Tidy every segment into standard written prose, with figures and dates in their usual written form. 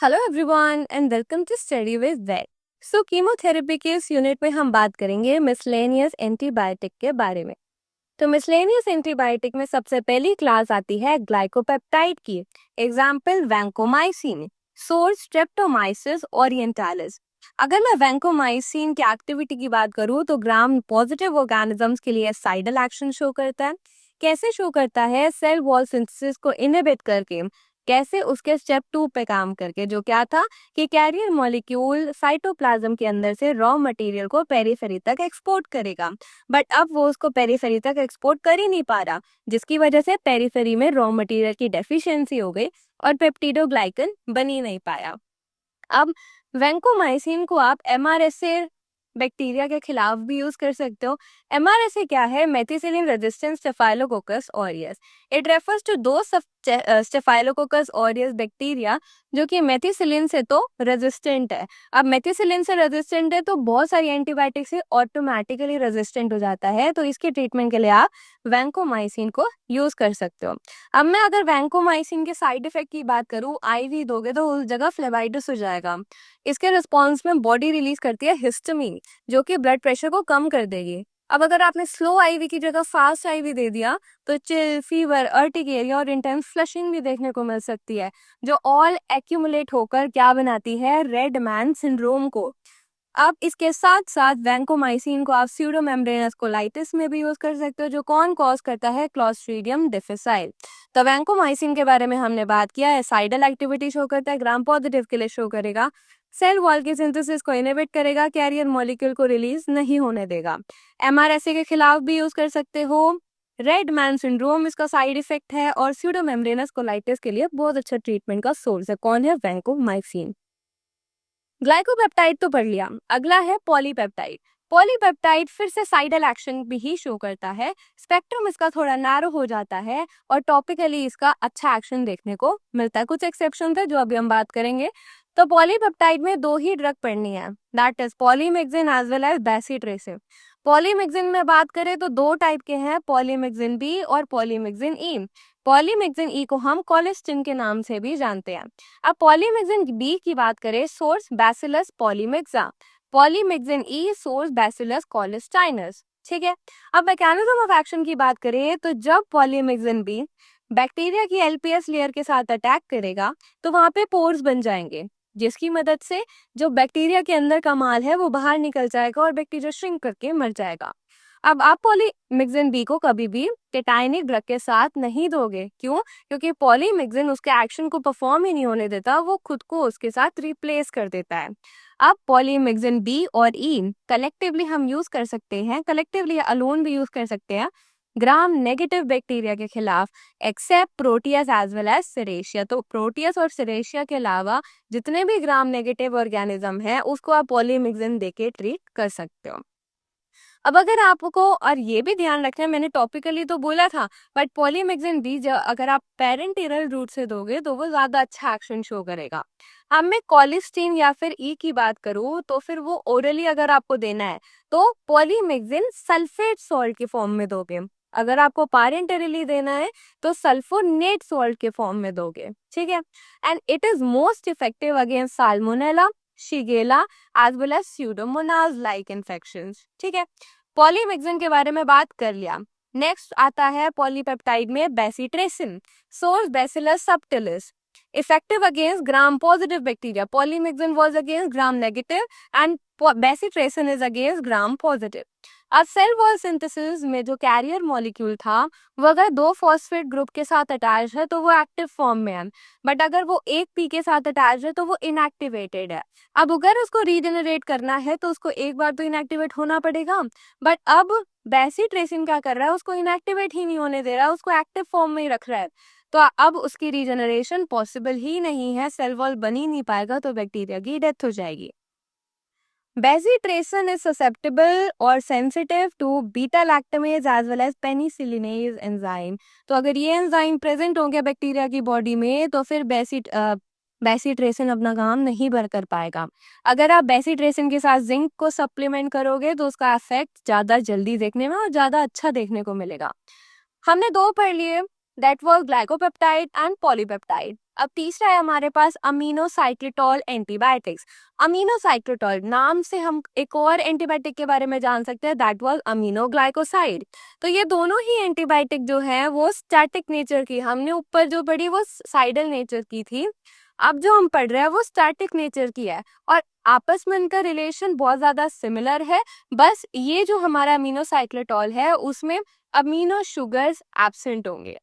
Hello everyone and welcome to study with vet. So chemotherapy के इस unit में हम बात करेंगे मिसलेनियस एंटीबायोटिक के बारे में। तो मिसलेनियस एंटीबायोटिक में सबसे पहली क्लास आती है ग्लाइकोपेप्टाइड की। Example vancomycin, source Streptomyces orientalis. अगर मैं वैंकोमाइसिन की एक्टिविटी की बात करूं तो ग्राम पॉजिटिव ऑर्गेनिजम्स के लिए साइडल एक्शन शो करता है। कैसे शो करता है? सेल वॉल सिंथेसिस को इनहिबिट करके। कैसे? उसके स्टेप 2 पे काम करके, जो क्या था कि कैरियर मॉलिक्यूल साइटोप्लाज्म के अंदर से रॉ मटेरियल को पेरिफेरी तक एक्सपोर्ट करेगा। बट अब वो उसको पेरिफेरी तक एक्सपोर्ट कर ही नहीं पा रहा, जिसकी वजह से पेरिफेरी में रॉ मटेरियल की डेफिशिएंसी हो गई और पेप्टिडोग्लाइकन बन ही नहीं पाया। अब वैंकोमाइसिन को आप एमआरएसए बैक्टीरिया के खिलाफ भी यूज कर सकते हो। एमआरएसए क्या है? Methicillin resistant Staphylococcus aureus. It refers to दो स्टेफाइलोकोकस ऑरियस बैक्टीरिया जो कि मेथिसिलिन से तो रेजिस्टेंट है। अब मेथिसिलिन से रेजिस्टेंट है तो बहुत सारी एंटीबायोटिक से ऑटोमेटिकली रेजिस्टेंट हो जाता है, तो इसके ट्रीटमेंट के लिए आप वैंकोमाइसिन को यूज कर सकते हो। अब मैं अगर वैंकोमाइसिन के साइड इफेक्ट की बात करूं, आईवी दोगे तो उस जगह फ्लेबाइटिस हो जाएगा। इसके रिस्पॉन्स में बॉडी रिलीज करती है हिस्टामिन, जो कि ब्लड प्रेशर को कम कर देगी। अब अगर आपने स्लो आईवी की जगह फास्ट आईवी दे दिया तो चिल, फीवर, अर्टिकेरिया और इंटेंस फ्लशिंग भी देखने को मिल सकती है, जो ऑल एक्यूमुलेट होकर क्या बनाती है? रेड मैन सिंड्रोम को। अब इसके साथ साथ वैंकोमाइसिन को आप स्यूडोमेम्ब्रेनस कोलाइटिस में भी यूज कर सकते हो, जो कौन कॉज करता है? Clostridium difficile. तो वैंकोमाइसिन के बारे में हमने बात किया है। साइडल एक्टिविटी शो करता है, ग्राम पॉजिटिव के लिए शो करेगा, सेल वॉल की सिंथेसिस को इनहिबिट करेगा, कैरियर मॉलिक्यूल को रिलीज नहीं होने देगा। एमआरएसए के खिलाफ भी यूज कर सकते हो। रेड मैन सिंड्रोम इसका साइड इफेक्ट है और स्यूडोमेम्ब्रेनस कोलाइटिस के लिए बहुत अच्छा ट्रीटमेंट का सोर्स है। कौन है? वैंकोमाइसिन। ग्लाइकोपेप्टाइड तो पढ़ लिया, अगला है पॉलीपेप्टाइड। पॉलीपेप्टाइड फिर से साइडल एक्शन भी ही शो करता है। स्पेक्ट्रम इसका थोड़ा नैरो हो जाता है और टॉपिकली इसका अच्छा एक्शन देखने को मिलता है। कुछ एक्सेप्शन है जो अभी हम बात करेंगे। तो पॉलीपेप्टाइड में दो ही ड्रग पढ़नी है, that is polymyxin as well as bacitracin. Polymyxin में बात करें तो दो टाइप के हैं, पॉलीमेक्सिन बी और पॉलीमेक्सिन ई। पॉलीमेक्सिन ई को हम कोलिस्टिन के नाम से भी जानते हैं। अब पॉलीमेक्सिन बी की बात करें, सोर्स बैसिलस पॉलीमेक्सा। पॉलीमेक्सिन ई सोर्स बैसिलस कोलिस्टाइनस। ठीक है। अब मैकेनिज्म ऑफ एक्शन की बात करें तो जब पॉलीमेक्सिन बी बैक्टीरिया की एलपीएस लेयर के साथ अटैक करेगा तो वहां पे पोर्स बन जाएंगे, जिसकी मदद से जो बैक्टीरिया के अंदर का माल है वो बाहर निकल जाएगा और बैक्टीरिया श्रिंक करके मर जाएगा। अब आप पॉलीमिक्सिन बी को कभी भी टेटाइनिक ड्रग के साथ नहीं दोगे। क्यों? क्योंकि पॉलीमिक्सिन उसके एक्शन को परफॉर्म ही नहीं होने देता, वो खुद को उसके साथ रिप्लेस कर देता है। अब पॉलीमिक्सिन बी और ई कलेक्टिवली हम यूज कर सकते हैं, कलेक्टिवली अलोन भी यूज कर सकते हैं ग्राम नेगेटिव बैक्टीरिया के खिलाफ, except proteus as well as serratia. तो प्रोटियस और सेरेशिया के अलावा जितने भी ग्राम नेगेटिव ऑर्गेनिज्म है उसको आप पॉलीमिक्सिन देके ट्रीट कर सकते हो। अब अगर आपको और ये भी ध्यान रखना है, मैंने टॉपिकली तो बोला था, बट पॉलीमेक्सिन बी अगर आप पेरेंटेरल रूट से दोगे तो वो ज्यादा अच्छा एक्शन शो करेगा। अब मैं कॉलिस्टीन या फिर ई की बात करूँ तो फिर वो ओरली अगर आपको देना है तो पॉलीमेक्सिन सल्फेट सॉल्ट के फॉर्म में दोगे। अगर आपको पारेंटरली देना है तो सल्फोनेट सॉल्ट के फॉर्म में दोगे। ठीक है। And it is most effective against Salmonella, Shigella as well as Pseudomonas like infections. ठीक है। पॉलीमेक्सिन के बारे में बात कर लिया। नेक्स्ट आता है पॉलीपेप्टाइड में bacitracin, source bacillus subtilis, effective against gram positive bacteria. Polymyxin was against gram negative and bacitracin is against gram positive. अब सेल वॉल सिंथेसिस में जो कैरियर मॉलिक्यूल था वो अगर दो फॉस्फेट ग्रुप के साथ अटैच है तो वो एक्टिव फॉर्म में है, बट अगर वो एक पी के साथ अटैच है तो वो इनएक्टिवेटेड है। अब अगर उसको रीजनरेट करना है तो उसको एक बार तो इनएक्टिवेट होना पड़ेगा, बट अब बेसिट्रेसिन क्या कर रहा है? उसको इनएक्टिवेट ही नहीं होने दे रहा है, उसको एक्टिव फॉर्म में ही रख रहा है। तो अब उसकी रीजनरेशन पॉसिबल ही नहीं है, सेल वॉल बन ही नहीं पाएगा, तो बैक्टीरिया की डेथ हो जाएगी। Bacitracin is susceptible or sensitive to beta lactamase as well as penicillinase enzyme। तो अगर ये एंजाइम प्रेजेंट होंगे बैक्टीरिया की बॉडी में तो फिर बेसिट्रेसिन अपना काम नहीं भर कर पाएगा। अगर आप बेसिट्रेसिन के साथ जिंक को सप्लीमेंट करोगे तो उसका इफेक्ट ज्यादा जल्दी देखने में और ज्यादा अच्छा देखने को मिलेगा। हमने दो पढ़ लिए, that was glycopeptide and polypeptide. अब तीसरा है हमारे पास अमीनोसाइक्लिटोल एंटीबायोटिक्स। अमीनोसाइक्लिटोल नाम से हम एक और एंटीबायोटिक के बारे में जान सकते हैं, दैट वाज अमीनोग्लाइकोसाइड। तो ये दोनों ही एंटीबायोटिक जो है वो स्टैटिक नेचर की, हमने ऊपर जो पढ़ी वो साइडल नेचर की थी, अब जो हम पढ़ रहे हैं वो स्टैटिक नेचर की है, और आपस में इनका रिलेशन बहुत ज्यादा सिमिलर है। बस ये जो हमारा अमीनोसाइक्लिटोल है उसमें अमीनो शुगर्स एब्सेंट होंगे।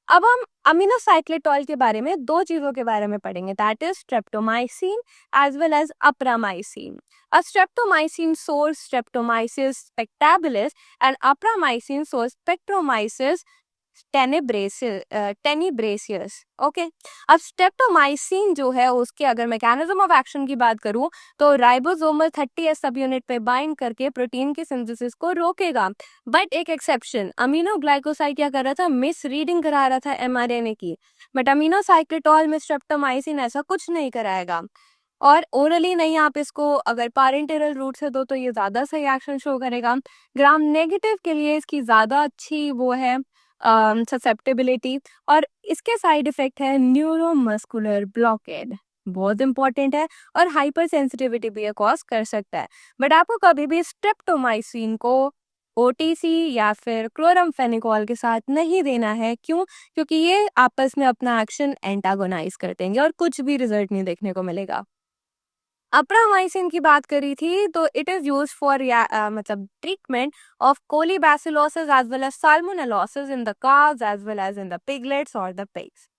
अब हम अमीनोसाइक्लिटोल के बारे में दो चीजों के बारे में पढ़ेंगे, that is streptomycin as well as apramycin. A streptomycin source Streptomyces spectabilis and apramycin source Spectromyces tenebraceus। Okay, अब स्ट्रेप्टोमाइसिन जो है उसके अगर मैकेनिज्म ऑफ एक्शन की बात करूं तो राइबोसोमल 30S सब यूनिट पे बाइंड करके प्रोटीन की सिंथेसिस को रोकेगा। बट एक एक्सेप्शन, अमीनोग्लाइकोसाइड क्या कर रहा था, मिस रीडिंग करा रहा था एमआरएनए की, बट अमीनोसाइक्लिटोल में स्ट्रेप्टोमाइसिन ऐसा कुछ नहीं कराएगा। और ओरली नहीं, आप इसको अगर पारेंटेरल रूट से दो तो ये ज्यादा सही एक्शन शो करेगा। ग्राम नेगेटिव के लिए इसकी ज्यादा अच्छी वो है ससेप्टेबिलिटी, और इसके साइड इफेक्ट है न्यूरोमस्कुलर ब्लॉकेड, बहुत इंपॉर्टेंट है, और हाइपर सेंसिटिविटी भी कॉज कर सकता है। बट आपको कभी भी स्ट्रेप्टोमाइसिन को ओटीसी या फिर क्लोरामफेनिकोल के साथ नहीं देना है। क्यों? क्योंकि ये आपस में अपना एक्शन एंटागोनाइज कर देंगे और कुछ भी रिजल्ट नहीं देखने को मिलेगा। अप्रामाइसिन की बात करी थी तो इट इज यूज फॉर मतलब treatment of colibacillosis as well as salmonellosis in the cows as well as in the piglets और द पिग्स।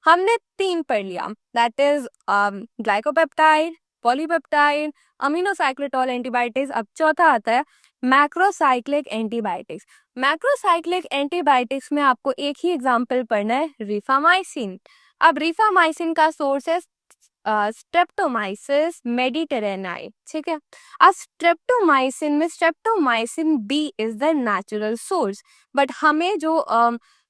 हमने तीन पढ़ लिया, that is glycopeptide, polypeptide, aminocyclitol antibiotics. अब चौथा आता है मैक्रोसाइक्लिक एंटीबायोटिक्स। मैक्रोसाइक्लिक एंटीबायोटिक्स में आपको एक ही एग्जांपल पढ़ना है, रिफामाइसिन। अब रिफामाइसिन का सोर्स है स्ट्रेप्टोमाइसिस मेडिटेरेनाई, ठीक है। अब स्ट्रेप्टोमाइसिन में streptomycin B is the natural source, but हमें जो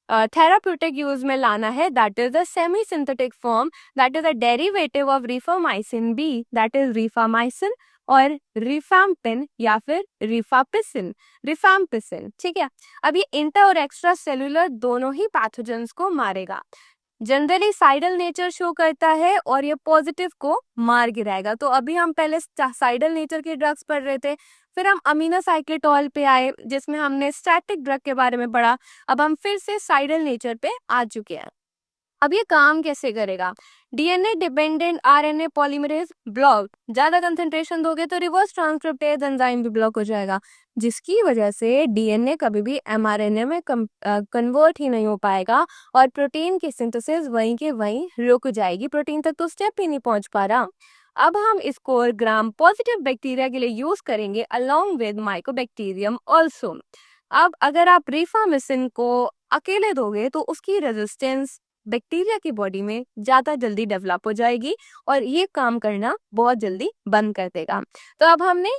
थेराप्यूटिक यूज में लाना है that is the semi synthetic form, that is a derivative of rifamycin B, that is rifamycin और रिफाम्पिन या फिर रिफापिसिन, रिफाम्पिसिन, ठीक है। अब ये इंटर और एक्स्ट्रा सेलुलर दोनों ही पैथोजेंस को मारेगा, जनरली साइडल नेचर शो करता है और ये पॉजिटिव को मार गिराएगा। तो अभी हम पहले साइडल नेचर के ड्रग्स पढ़ रहे थे, फिर हम अमीनोसाइक्लिटोल पे आए जिसमें हमने स्टैटिक ड्रग के बारे में पढ़ा, अब हम फिर से साइडल नेचर पे आ चुके हैं। अब ये काम कैसे करेगा, DNA dependent RNA polymerase block, ज्यादा कंसंट्रेशन दोगे तो रिवर्स ट्रांसक्रिप्टेज एंजाइम भी ब्लॉक हो जाएगा, जिसकी वजह से डीएनए कभी भी एमआरएनए में कन्वर्ट ही नहीं हो पाएगा और प्रोटीन की सिंथेसिस वहीं के वहीं रुक जाएगी, प्रोटीन तक तो स्टेप ही नहीं पहुंच पा रहा। अब हम इसको ग्राम पॉजिटिव बैक्टीरिया के लिए यूज करेंगे अलोंग विद माइकोबैक्टीरियम ऑल्सो। अब अगर आप रिफामिसिन को अकेले दोगे तो उसकी रेजिस्टेंस बैक्टीरिया की बॉडी में ज्यादा जल्दी डेवलप हो जाएगी और ये काम करना बहुत जल्दी बंद कर देगा। तो अब हमने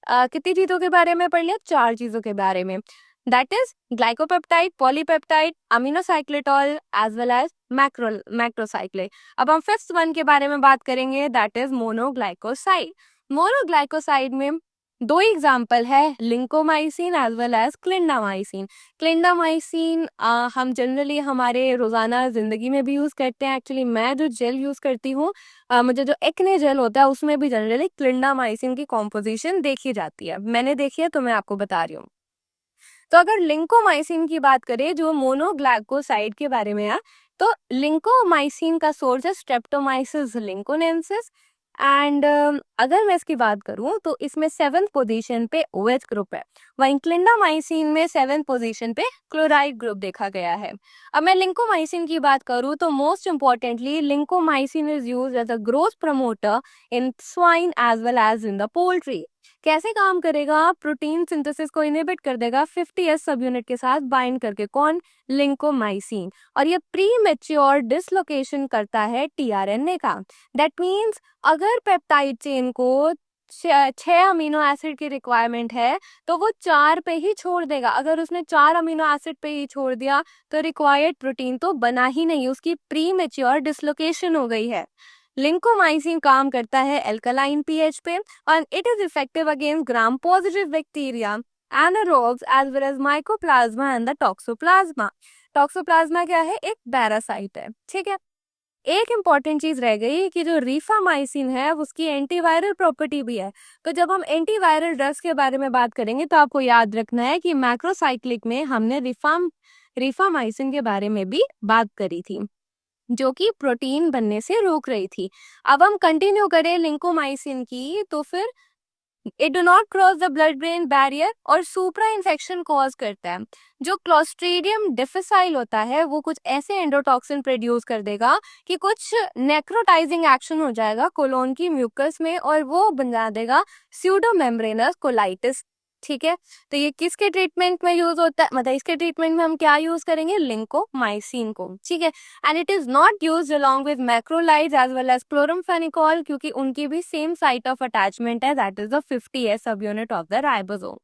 कितनी चीजों के बारे में पढ़ लिया, चार चीजों के बारे में, that is glycopeptide, polypeptide, aminocyclitol as well as macrocyclic. अब हम फिफ्थ वन के बारे में बात करेंगे, दैट इज मोनोग्लाइकोसाइड। मोनोग्लाइकोसाइड में दो एग्जाम्पल है, lincomycin as well as clindamycin. Clindamycin हम जनरली हमारे रोजाना जिंदगी में भी यूज करते हैं। एक्चुअली मैं जो जेल यूज करती हूँ, मुझे जो एक्ने जेल होता है उसमें भी जनरली क्लिंडामाइसिन की कॉम्पोजिशन देखी जाती है, मैंने देखी है तो मैं आपको बता रही हूँ। तो अगर लिंकोमाइसिन की बात करें जो मोनोग्लाइकोसाइड के बारे में है, तो लिंकोमाइसिन का सोर्स है स्ट्रेप्टोमाइसिस लिंकोनेंसिस एंड अगर मैं इसकी बात करूं तो इसमें 7th पोजीशन पे OH ग्रुप है, वहीं क्लिंडामाइसिन में 7th पोजीशन पे क्लोराइड ग्रुप देखा गया है। अब मैं लिंकोमाइसिन की बात करूं तो most importantly lincomycin is used as a growth promoter in swine as well as in the poultry. कैसे काम करेगा, प्रोटीन सिंथेसिस को इनहिबिट कर देगा 50S सब यूनिट के साथ बाइंड करके, कौन, लिंकोमाइसिन, और ये प्री मेच्योर डिसलोकेशन करता है टीआरएनए का। दैट मीन्स अगर पेप्टाइड चेन को 6 अमीनो एसिड की रिक्वायरमेंट है तो वो 4 पे ही छोड़ देगा, अगर उसने 4 अमीनो एसिड पे ही छोड़ दिया तो रिक्वायर्ड प्रोटीन तो बना ही नहीं, उसकी प्री मेच्योर डिसलोकेशन हो गई है। लिंकोमाइसिन काम करता है एल्कलाइन पीएच पे और it is effective against gram positive bacteria, anaerobes as well as mycoplasma and the toxoplasma. Toxoplasma क्या है, एक पैरासाइट है, ठीक है। एक इम्पॉर्टेंट चीज रह गई कि जो रिफामाइसिन है उसकी एंटीवायरल प्रॉपर्टी भी है। तो जब हम एंटीवायरल ड्रग्स के बारे में बात करेंगे तो आपको याद रखना है कि मैक्रोसाइक्लिक में हमने रिफामाइसिन के बारे में भी बात करी थी, जो कि प्रोटीन बनने से रोक रही थी। अब हम कंटिन्यू करें लिंकोमाइसिन की, तो फिर it do not cross the blood brain barrier और सुपरा इन्फेक्शन कॉज करता है। जो क्लोस्ट्रीडियम डिफिसाइल होता है वो कुछ ऐसे एंडोटॉक्सिन प्रोड्यूस कर देगा कि कुछ नेक्रोटाइजिंग एक्शन हो जाएगा कोलोन की म्यूकस में और वो बना देगा स्यूडो मेम्ब्रेनस कोलाइटिस। ठीक है, तो ये किसके ट्रीटमेंट में यूज होता है, मतलब इसके ट्रीटमेंट में हम क्या यूज करेंगे, लिंकोमाइसिन को। ठीक है, and it is not used along with macrolides as well as chloramphenicol, क्योंकि उनकी भी सेम साइट ऑफ अटैचमेंट है, that is the 50S subunit of the ribosome.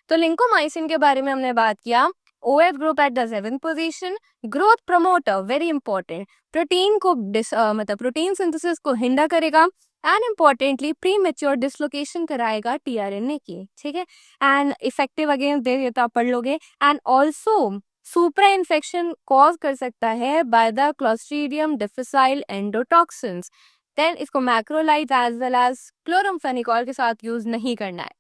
तो लिंकोमाइसिन के बारे में हमने बात किया। OH group at the 7th position, growth promoter, very important, protein को मतलब प्रोटीन सिंथेसिस को हिंडर करेगा and importantly premature dislocation कराएगा tRNA की। ठीक है, एंड इफेक्टिव अगेंस्ट दे, ये तो आप पढ़ लोगे। And also supra infection cause कर सकता है by the clostridium difficile endotoxins. Then इसको macrolide as well as chloramphenicol के साथ यूज नहीं करना है।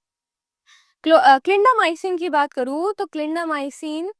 क्लिंडामाइसिन की बात करूँ तो क्लिंडामाइसिन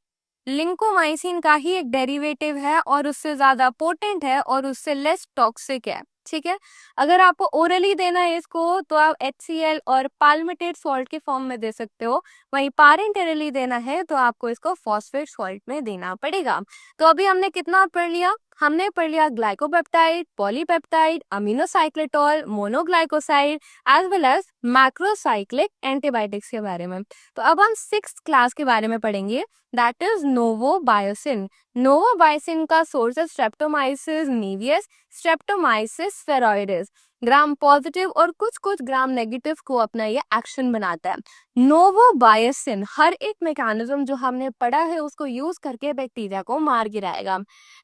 लिंकोमाइसिन का ही एक डेरिवेटिव है और उससे ज्यादा पोटेंट है और उससे लेस टॉक्सिक है। ठीक है, अगर आपको ओरली देना है इसको तो आप HCl और पाल्मिटेट सॉल्ट के फॉर्म में दे सकते हो, वहीं पारेंटेरली देना है तो आपको इसको फॉस्फेट सॉल्ट में देना पड़ेगा। तो अभी हमने कितना पढ़ लिया, हमने पढ़ लिया glycopeptide, polypeptide, aminocyclitol, monoglycoside as well as macrocyclic antibiotics के बारे में। तो अब हम 6th क्लास के बारे में पढ़ेंगे, दैट इज नोवोबायोसिन। नोवोबायोसिन का सोर्स है स्ट्रेप्टोमाइसिस नीवियस, स्ट्रेप्टोमाइसिस स्फेरॉइडिस। ग्राम पॉजिटिव और कुछ कुछ ग्राम नेगेटिव को अपना ये एक्शन बनाता है। नोवोबायोसिन हर एक मैकेनिज्म जो हमने पढ़ा है उसको यूज करके बैक्टीरिया को मार गिराएगा।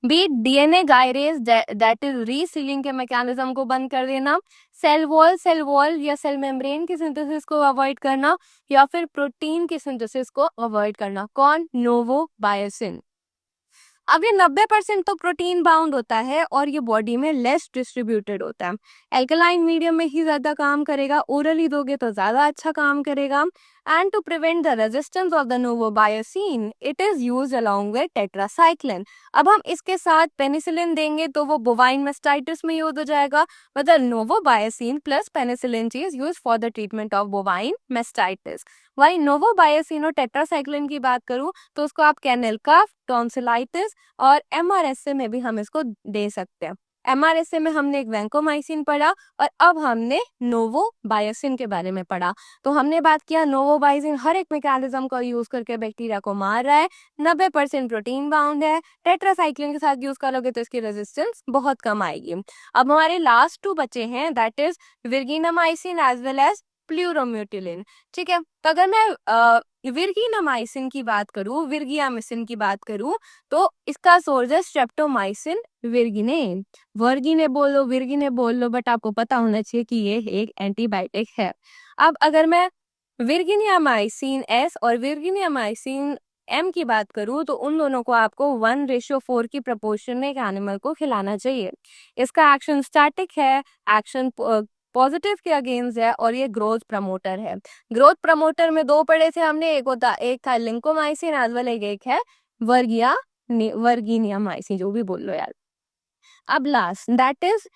B DNA gyrase, that is resealing के मैकेनिज्म को बंद कर देना, सेल वॉल या सेल मेम्ब्रेन की सिंथेसिस को अवॉइड करना, या फिर प्रोटीन की सिंथेसिस को अवॉइड करना। कौन, नोवोबायोसिन। अब ये 90% तो प्रोटीन बाउंड होता है और ये बॉडी में लेस डिस्ट्रीब्यूटेड होता है। एल्कलाइन मीडियम में ही ज्यादा काम करेगा, ओरली दोगे तो ज्यादा अच्छा काम करेगा। And to prevent the resistance of the novobiocin it is used along with tetracycline. अब हम इसके साथ पेनिसिलिन देंगे तो वो बोवाइन मेस्टाइटिस में यूज हो जाएगा, मतलब novobiocin plus penicillin is used for the treatment of bovine mastitis. वही नोवोबायोसिन और टेट्रासाइक्लिन की बात करूं तो उसको आप कैनल कफ, टॉन्सिलाइटिस और MRSA में भी हम इसको दे सकते हैं। MRSA में हमने एक वैंकोमाइसिन पढ़ा और अब हमने नोवोबायोसिन के बारे में पढ़ा। तो हमने बात किया नोवोबायोसिन हर एक मैकेनिज्म का यूज करके बैक्टीरिया को मार रहा है, 90% प्रोटीन बाउंड है, टेट्रासाइक्लिन के साथ यूज करोगे तो इसकी रेजिस्टेंस बहुत कम आएगी। अब हमारे लास्ट 2 बचे हैं, that is virginiamycin as well as pleuromutilin. ठीक है, तो अगर मैं विर्गिनामाइसिन की बात करूं, विर्गियामिसिन की बात करूं तो इसका सोर्स है स्ट्रेप्टोमाइसिन विर्गिने। वर्गिने बोलो, विर्गिने बोल लो, बट आपको पता होना चाहिए कि ये एक एंटीबायोटिक है। अब अगर मैं विर्गिनियामाइसिन S और विर्गिनियामाइसिन M की बात करूं तो उन दोनों को आपको 1:4 की प्रपोर्शन में एक एनिमल को खिलाना चाहिए। इसका एक्शन स्टैटिक है, एक्शन पॉजिटिव के अगेंस्ट है और ये ग्रोथ प्रमोटर है। ग्रोथ प्रमोटर में 2 पढ़े थे हमने, एक था लिंकोमाइसिन एज वेल एक है वर्गिनियामाइसिन, जो भी बोल लो यार। अब लास्ट दैट इज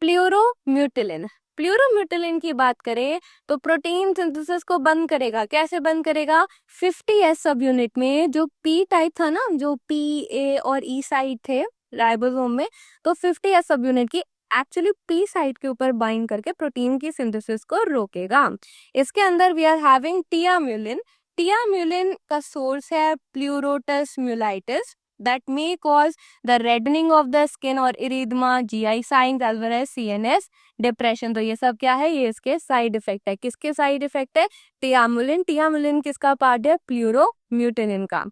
प्लूरोम्यूटिलिन। प्लूरोम्यूटिलिन की बात करें तो प्रोटीन सिंथेसिस को बंद करेगा। कैसे बंद करेगा, 50S सब यूनिट में जो P टाइप था ना, जो P, A और E साइड थे राइबोसोम में, तो 50S सब यूनिट की एक्चुअली P साइड के ऊपर बाइंड करके प्रोटीन की सिंथेसिस को रोकेगा। इसके अंदर वी आर हैविंग टियाम्यूलिन। टियाम्यूलिन का सोर्स है प्लूरोटस म्यूलाइटिस that may cause the reddening of the skin और erythema, GI signs as well as CNS depression। तो ये सब क्या है, ये इसके साइड इफेक्ट है। किसके साइड इफेक्ट है, टियामुलिन। टियामुलिन किसका पार्ट है, प्लूरोम्यूटिलिन का।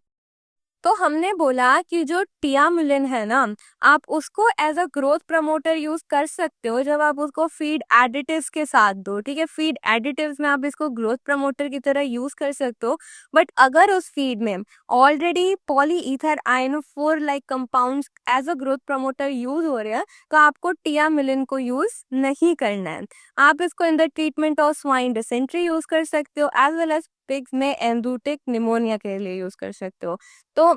तो हमने बोला कि जो टियामुलिन है ना, आप उसको as a growth promoter use कर सकते हो जब आप उसको फीड एडिटिव्स के साथ दो, ठीक है। फीड एडिटिव्स में आप इसको ग्रोथ प्रमोटर की तरह यूज कर सकते हो। बट अगर उस फीड में already polyether ionophore like compounds as a growth promoter use हो रहे हैं, तो आपको टियामुलिन को यूज नहीं करना है। आप इसको in the treatment of swine dysentery use कर सकते हो, एज वेल एज पिग्स में एंडोटिक निमोनिया के लिए यूज कर सकते हो। तो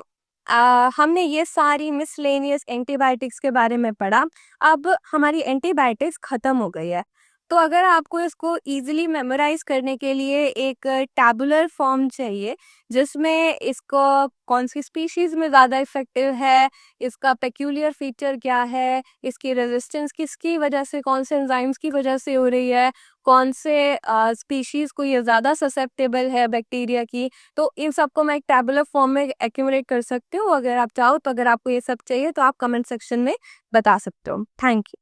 हमने ये सारी मिसलेनियस एंटीबायोटिक्स के बारे में पढ़ा। अब हमारी एंटीबायोटिक्स खत्म हो गई है। तो अगर आपको इसको इजीली मेमोराइज करने के लिए एक टैबुलर फॉर्म चाहिए, जिसमें इसको कौन सी स्पीशीज में ज़्यादा इफेक्टिव है, इसका पेक्यूलियर फीचर क्या है, इसकी रेजिस्टेंस किसकी वजह से, कौन से एंजाइम्स की वजह से हो रही है, कौन से स्पीशीज को ये ज़्यादा ससेप्टेबल है बैक्टीरिया की, तो इन सबको मैं एक टैबुलर फॉर्म में एक्यूमुलेट कर सकती हूँ। अगर आप चाहो तो, अगर आपको ये सब चाहिए तो आप कमेंट सेक्शन में बता सकते हो। Thank you.